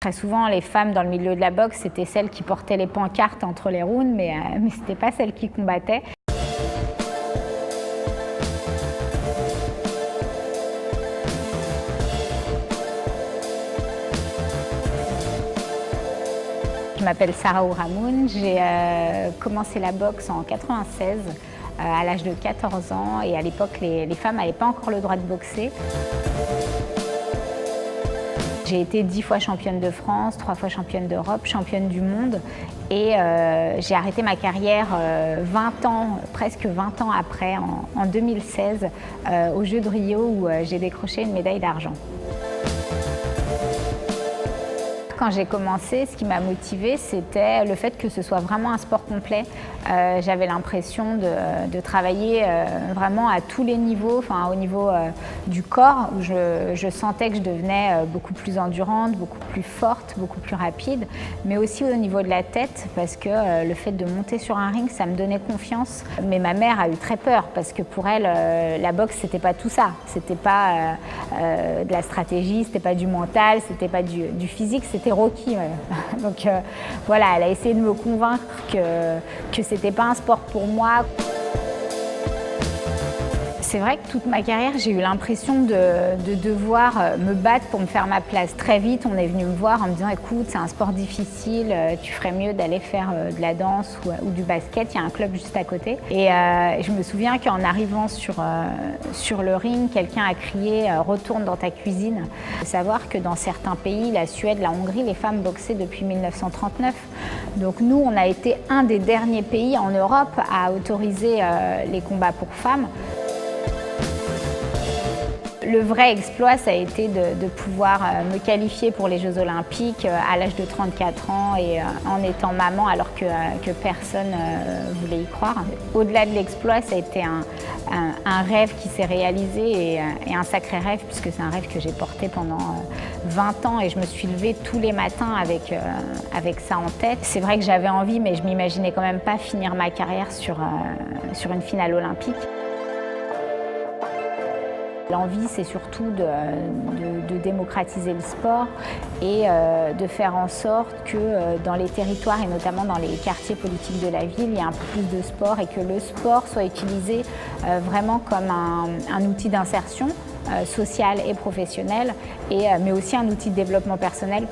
Très souvent, les femmes dans le milieu de la boxe, c'était celles qui portaient les pancartes entre les rounds, mais ce n'était pas celles qui combattaient. Je m'appelle Sarah Ouramoun, j'ai commencé la boxe en 1996 à l'âge de 14 ans et à l'époque les femmes n'avaient pas encore le droit de boxer. J'ai été 10 fois championne de France, 3 fois championne d'Europe, championne du monde et j'ai arrêté ma carrière 20 ans, presque 20 ans après, en 2016, aux Jeux de Rio où j'ai décroché une médaille d'argent. Quand j'ai commencé, ce qui m'a motivée, c'était le fait que ce soit vraiment un sport complet. J'avais l'impression de travailler vraiment à tous les niveaux, au niveau du corps, où je sentais que je devenais beaucoup plus endurante, beaucoup plus forte, beaucoup plus rapide, mais aussi au niveau de la tête, parce que le fait de monter sur un ring, ça me donnait confiance. Mais ma mère a eu très peur, parce que pour elle, la boxe, c'était pas tout ça. C'était pas de la stratégie, c'était pas du mental, c'était pas du physique, c'était Rocky. Donc voilà, elle a essayé de me convaincre que c'était pas un sport pour moi. C'est vrai que toute ma carrière, j'ai eu l'impression de devoir me battre pour me faire ma place. Très vite, on est venu me voir en me disant « Écoute, c'est un sport difficile, tu ferais mieux d'aller faire de la danse ou du basket, il y a un club juste à côté. » Et je me souviens qu'en arrivant sur le ring, quelqu'un a crié « Retourne dans ta cuisine ». Il faut savoir que dans certains pays, la Suède, la Hongrie, les femmes boxaient depuis 1939. Donc nous, on a été un des derniers pays en Europe à autoriser les combats pour femmes. Le vrai exploit, ça a été de pouvoir me qualifier pour les Jeux Olympiques à l'âge de 34 ans et en étant maman alors que personne ne voulait y croire. Au-delà de l'exploit, ça a été un rêve qui s'est réalisé et un sacré rêve puisque c'est un rêve que j'ai porté pendant 20 ans et je me suis levée tous les matins avec ça en tête. C'est vrai que j'avais envie, mais je ne m'imaginais quand même pas finir ma carrière sur une finale olympique. L'envie, c'est surtout de démocratiser le sport et de faire en sorte que dans les territoires et notamment dans les quartiers politiques de la ville, il y ait un peu plus de sport et que le sport soit utilisé vraiment comme un outil d'insertion sociale et professionnelle, mais aussi un outil de développement personnel.